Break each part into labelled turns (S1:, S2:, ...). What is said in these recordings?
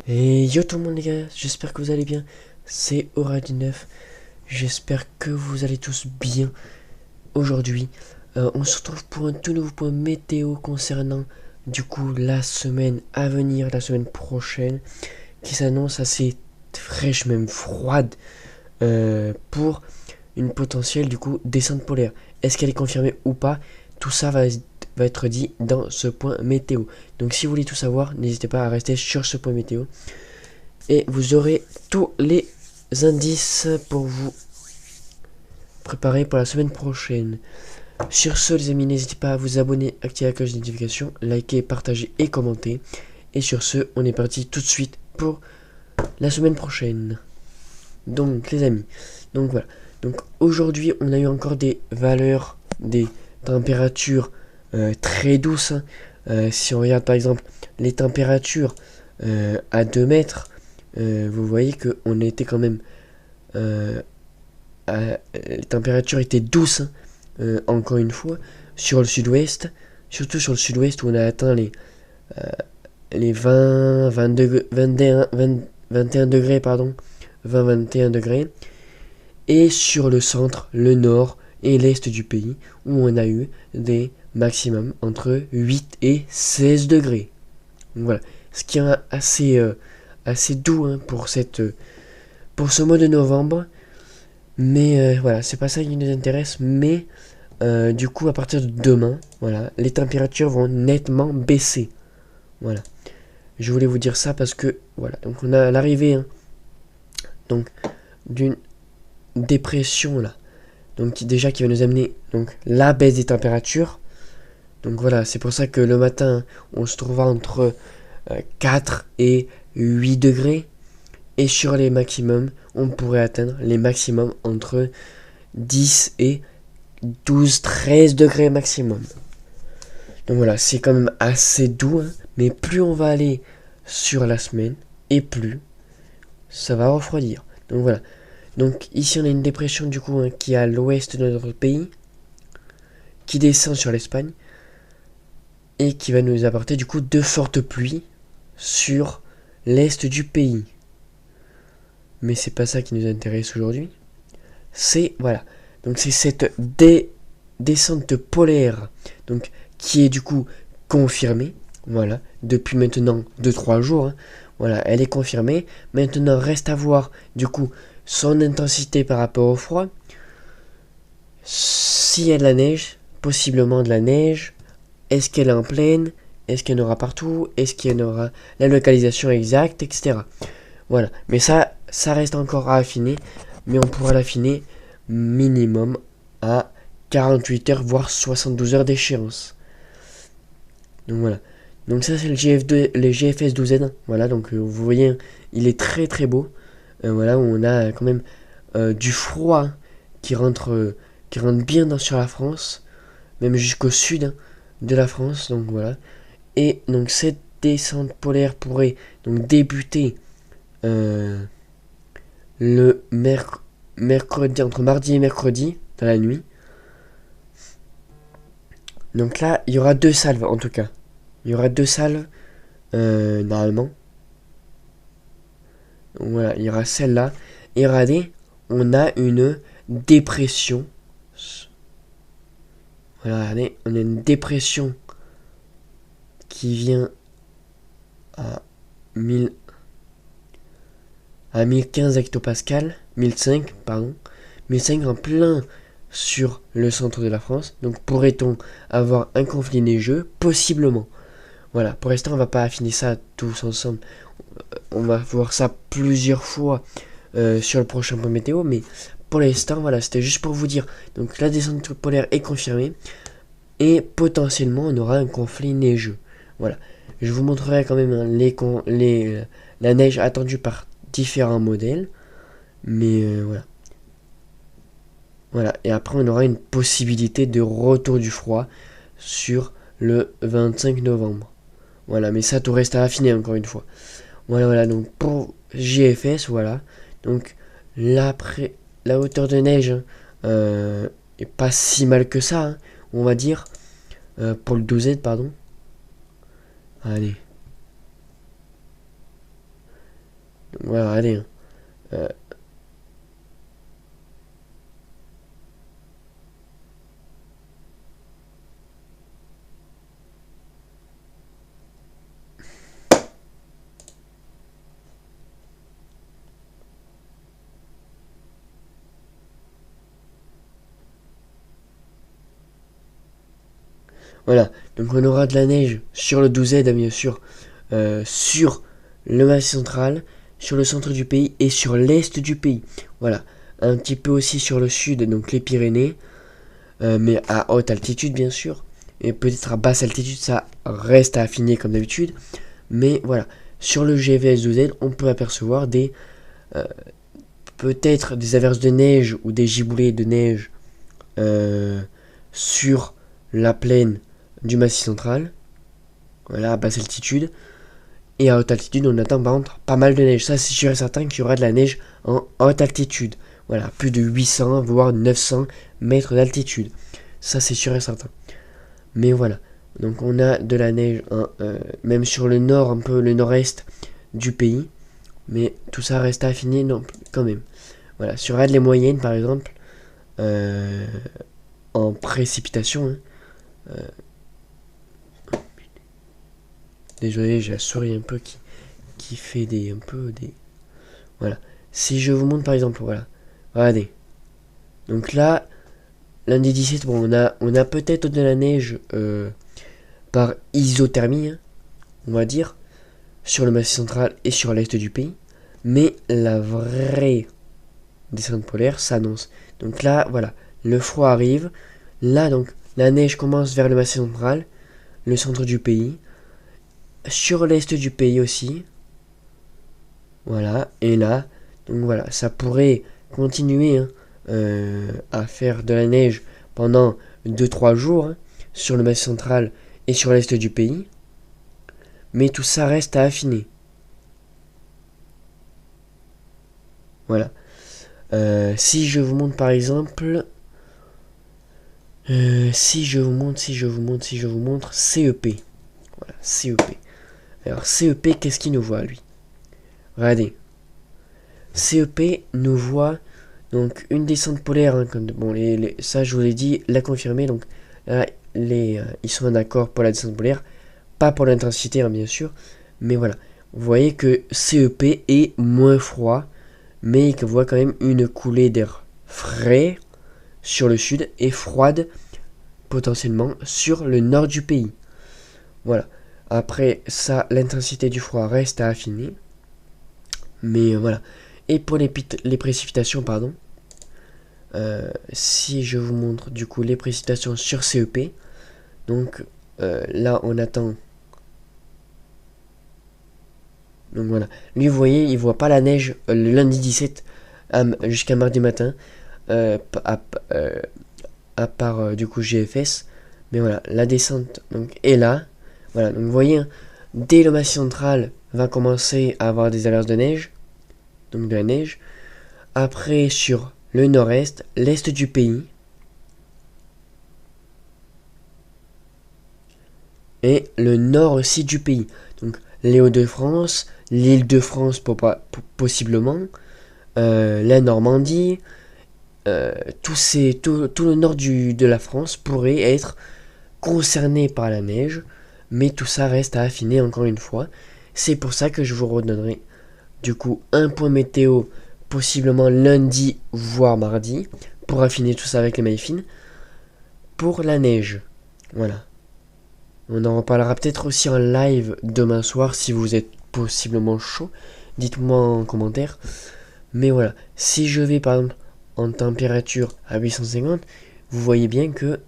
S1: Et yo tout le monde les gars, j'espère que vous allez bien, c'est Aura19, j'espère que vous allez tous bien aujourd'hui. On se retrouve pour un tout nouveau point météo concernant du coup la semaine à venir, la semaine prochaine, qui s'annonce assez fraîche, même froide, pour une potentielle du coup descente polaire. Est-ce qu'elle est confirmée ou pas? Tout ça va être dit dans ce point météo. Donc si vous voulez tout savoir, n'hésitez pas à rester sur ce point météo. Et vous aurez tous les indices pour vous préparer pour la semaine prochaine. Sur ce les amis, n'hésitez pas à vous abonner, activer la cloche de notification, liker, partager et commenter. Et sur ce, on est parti tout de suite pour la semaine prochaine. Donc les amis, donc voilà. Donc aujourd'hui, on a eu encore des valeurs, des températures très douces. Si on regarde par exemple les températures à 2 mètres, vous voyez qu'on était quand même les températures étaient douces, encore une fois, sur le sud-ouest, surtout sur le sud-ouest où on a atteint les 20, 22, 21, 20, 21 degrés, pardon, 20-21 degrés, et sur le centre, le nord et l'est du pays où on a eu des maximums entre 8 et 16 degrés. Donc voilà, ce qui est assez doux hein, pour ce mois de novembre. Mais voilà, c'est pas ça qui nous intéresse. Mais du coup, à partir de demain, voilà, les températures vont nettement baisser. Voilà. Je voulais vous dire ça parce que voilà, donc on a l'arrivée hein, donc d'une dépression là. Donc déjà qui va nous amener donc la baisse des températures. Donc voilà, c'est pour ça que le matin, on se trouvera entre 4 et 8 degrés. Et sur les maximums, on pourrait atteindre les maximums entre 10 et 12-13 degrés maximum. Donc voilà, c'est quand même assez doux, hein, mais plus on va aller sur la semaine, et plus ça va refroidir. Donc voilà. Donc ici on a une dépression du coup hein, qui est à l'ouest de notre pays, qui descend sur l'Espagne, et qui va nous apporter du coup de fortes pluies sur l'est du pays. Mais c'est pas ça qui nous intéresse aujourd'hui. C'est voilà. Donc c'est cette descente polaire donc qui est du coup confirmée. Voilà, depuis maintenant 2-3 jours. Hein. Voilà, elle est confirmée. Maintenant reste à voir du coup son intensité par rapport au froid. S'il y a de la neige, possiblement de la neige. Est-ce qu'elle est en plaine? Est-ce qu'il y en aura partout? Est-ce qu'il y en aura la localisation exacte, etc. Voilà, mais ça reste encore à affiner. Mais on pourra l'affiner minimum à 48 heures, voire 72 heures d'échéance. Donc voilà. Donc ça c'est le GFS 12N. Voilà, donc vous voyez, il est très très beau. Voilà, où on a quand même du froid qui rentre bien sur la France, même jusqu'au sud hein, de la France. Donc voilà. Et donc cette descente polaire pourrait donc débuter le mercredi, entre mardi et mercredi, dans la nuit. Donc là, il y aura 2 salves en tout cas. Il y aura 2 salves, normalement. Donc voilà, il y aura celle-là. Et regardez, on a une dépression. Voilà, regardez, on a une dépression qui vient à 1000, à 1015 hectopascal, 1005, pardon. 1005 en plein sur le centre de la France. Donc pourrait-on avoir un conflit neigeux? Possiblement. Voilà, pour l'instant on va pas affiner ça tous ensemble. On va voir ça plusieurs fois sur le prochain point météo, mais pour l'instant, voilà, c'était juste pour vous dire. Donc la descente polaire est confirmée et potentiellement on aura un conflit neigeux. Voilà, je vous montrerai quand même hein, la neige attendue par différents modèles, mais voilà. Voilà, et après on aura une possibilité de retour du froid sur le 25 novembre. Voilà, mais ça tout reste à affiner encore une fois. Voilà, donc pour GFS, voilà. Donc la hauteur de neige est pas si mal que ça, hein, on va dire. Pour le 12Z, pardon. Allez. voilà, allez. Voilà, donc on aura de la neige sur le 12Z, bien sûr, sur le massif central, sur le centre du pays et sur l'est du pays. Voilà, un petit peu aussi sur le sud, donc les Pyrénées, mais à haute altitude, bien sûr. Et peut-être à basse altitude, ça reste à affiner comme d'habitude. Mais voilà, sur le GVS12Z, on peut apercevoir euh, peut-être des averses de neige ou des giboulées de neige sur la plaine du massif central, voilà, à basse altitude. Et à haute altitude, on attend par contre pas mal de neige. Ça, c'est sûr et certain qu'il y aura de la neige en haute altitude. Voilà, plus de 800, voire 900 mètres d'altitude. Ça, c'est sûr et certain. Mais voilà, donc on a de la neige, hein, même sur le nord, un peu le nord-est du pays. Mais tout ça reste à affiner non, quand même. Voilà, sur les moyennes, par exemple, en précipitation, hein, désolé, j'ai la souris un peu qui fait un peu des... Voilà. Si je vous montre par exemple, voilà. Regardez. Donc là, lundi 17, bon, on a peut-être de la neige par isothermie, hein, on va dire, sur le massif central et sur l'est du pays. Mais la vraie descente polaire s'annonce. Donc là, voilà. Le froid arrive. Là, donc, la neige commence vers le massif central, le centre du pays. Sur l'est du pays aussi. Voilà, et là, donc voilà, ça pourrait continuer, hein, à faire de la neige pendant 2-3 jours, hein, sur le massif central et sur l'est du pays. Mais tout ça reste à affiner. Voilà. Si je vous montre par exemple, si je vous montre CEP. Voilà, CEP. Alors CEP, qu'est-ce qu'il nous voit lui? Regardez. CEP nous voit donc une descente polaire, hein, comme, bon, ça je vous l'ai dit, l'a confirmé, donc là, ils sont en accord pour la descente polaire, pas pour l'intensité, hein, bien sûr, mais voilà, vous voyez que CEP est moins froid, mais il voit quand même une coulée d'air frais sur le sud et froide potentiellement sur le nord du pays. Voilà, après ça, l'intensité du froid reste à affiner, mais voilà. Et pour les précipitations, pardon, si je vous montre du coup les précipitations sur CEP, donc là on attend. Donc voilà, lui vous voyez, il voit pas la neige le lundi 17 jusqu'à mardi matin, à, à part du coup GFS, mais voilà, la descente donc est là. Voilà, donc vous voyez, hein, dès le massif central va commencer à avoir des averses de neige, donc de la neige. Après sur le nord-est, l'est du pays et le nord aussi du pays. Donc les Hauts-de-France, l'Île-de-France possiblement, la Normandie, tout le nord de la France pourrait être concerné par la neige, mais tout ça reste à affiner encore une fois. C'est pour ça que je vous redonnerai du coup un point météo possiblement lundi voire mardi pour affiner tout ça avec les mailles fines pour la neige. Voilà. On en reparlera peut-être aussi en live demain soir si vous êtes possiblement chaud. Dites-moi en commentaire. Mais voilà, si je vais par exemple en température à 850, vous voyez bien que...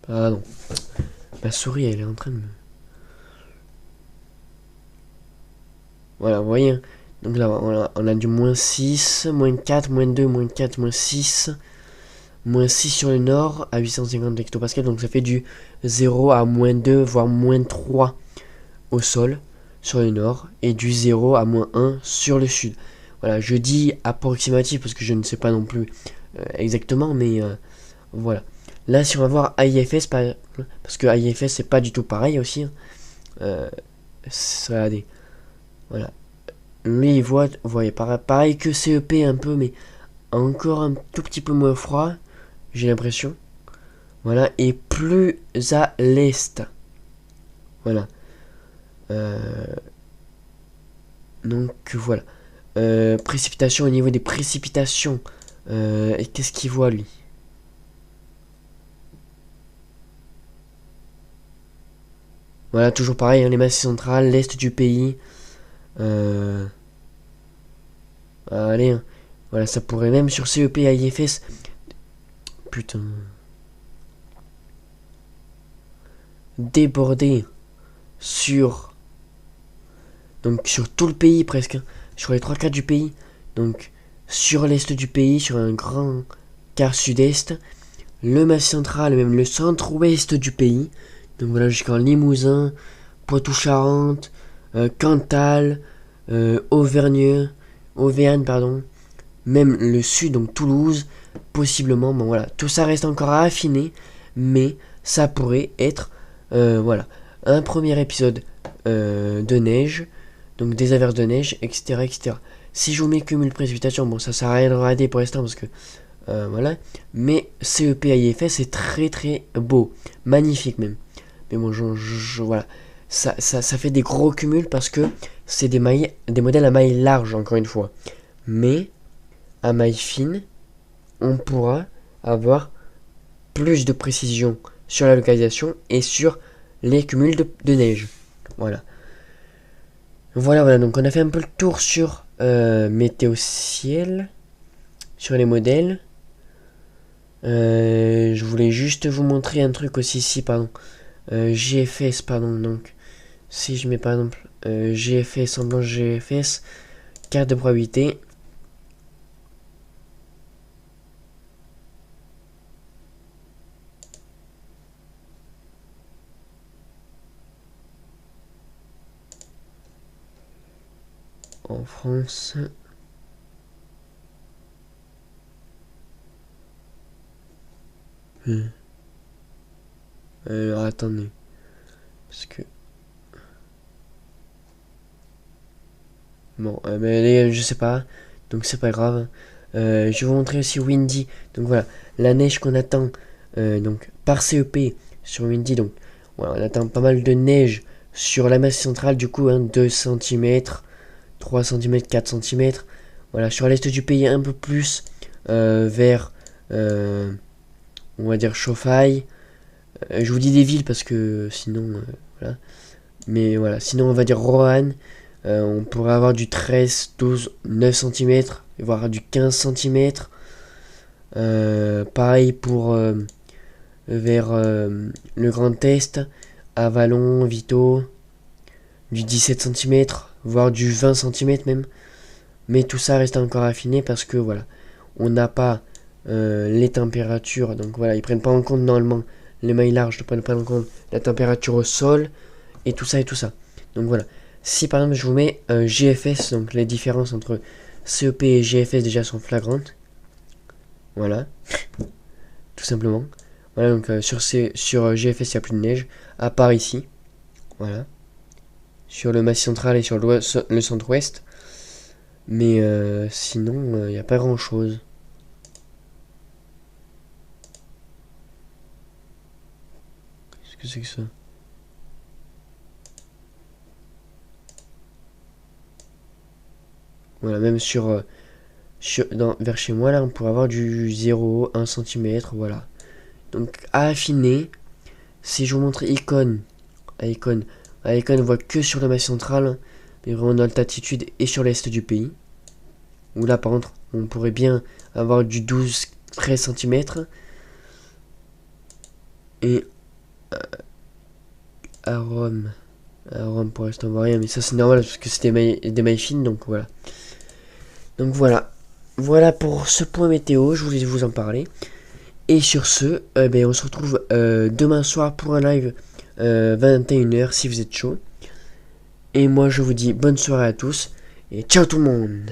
S1: Pardon. Ma souris elle est en train de me... Voilà, vous voyez. Donc là, on a du moins 6, moins 4, moins 2, moins 4, moins 6. Moins 6 sur le nord à 850 hectopascales. Donc ça fait du 0 à moins 2, voire moins 3 au sol sur le nord. Et du 0 à moins 1 sur le sud. Voilà, je dis approximatif parce que je ne sais pas non plus exactement. Mais voilà. Là, si on va voir AIFS, parce que AIFS c'est pas du tout pareil aussi. Hein. Regardez. Voilà. Lui, il voit, vous voyez, pareil que CEP un peu, mais encore un tout petit peu moins froid, j'ai l'impression. Voilà, et plus à l'est. Voilà. Donc voilà. Précipitation au niveau des précipitations. Et qu'est-ce qu'il voit lui? Voilà, toujours pareil, hein, les massifs centrales, l'est du pays. Allez, hein. Voilà, ça pourrait même sur CEP à IFS. Putain. Déborder sur. Donc sur tout le pays presque. Hein, sur les 3/4 du pays. Donc sur l'est du pays, sur un grand quart sud-est. Le massif central, même le centre-ouest du pays. Donc voilà, jusqu'en Limousin, Poitou-Charentes, Cantal, Auvergne, pardon. Même le sud, donc Toulouse, possiblement. Bon voilà, tout ça reste encore à affiner, mais ça pourrait être, voilà, un premier épisode de neige, donc des averses de neige, etc., etc. Si je vous mets cumul de précipitation, bon, ça sert à rien de regarder pour l'instant parce que voilà, mais CEP à IFS c'est très très beau, magnifique même. Mais bon, voilà, ça fait des gros cumuls parce que c'est des modèles à maille large encore une fois. Mais à maille fine, on pourra avoir plus de précision sur la localisation et sur les cumuls de neige. Voilà. Voilà, donc on a fait un peu le tour sur météo ciel, sur les modèles. Je voulais juste vous montrer un truc aussi ici, pardon. GFS, pardon, donc si je mets par exemple GFS en blanche GFS, carte de probabilité. En France. Alors attendez. Parce que. Bon, mais je sais pas. Donc c'est pas grave. Je vais vous montrer aussi Windy. Donc voilà, la neige qu'on attend donc par CEP sur Windy. Donc voilà, on attend pas mal de neige sur la masse centrale. Du coup, hein, 2 cm, 3 cm, 4 cm. Voilà, sur l'est du pays un peu plus vers, on va dire, Chauffaille. Je vous dis des villes parce que sinon, voilà. Mais voilà, sinon on va dire Roanne. On pourrait avoir du 13, 12, 9 cm, voire du 15 cm. Pareil pour vers le Grand Est, Avalon, Vito, du 17 cm, voire du 20 cm même. Mais tout ça reste encore affiné parce que voilà, on n'a pas les températures. Donc voilà, ils prennent pas en compte normalement les mailles larges, ne prennent pas en compte la température au sol et tout ça et tout ça. Donc voilà. Si par exemple je vous mets GFS, donc les différences entre CEP et GFS déjà sont flagrantes. Voilà. Tout simplement. Voilà, donc sur GFS il n'y a plus de neige, à part ici. Voilà. Sur le massif central et sur le centre-ouest. Mais sinon, il n'y a pas grand-chose. Qu'est-ce que c'est que ça? Voilà, même vers chez moi, là, on pourrait avoir du 0, 1 cm, voilà. Donc, à affiner, si je vous montre icône, à icône, on voit que sur le massif central, mais vraiment dans l'altitude et sur l'est du pays. Où là, par contre, on pourrait bien avoir du 12, 13 cm. Et à Rome, pour l'instant, on voit rien, mais ça c'est normal parce que c'est des mailles fines, donc voilà. Donc voilà pour ce point météo, je voulais vous en parler. Et sur ce, on se retrouve demain soir pour un live 21h si vous êtes chaud. Et moi je vous dis bonne soirée à tous et ciao tout le monde.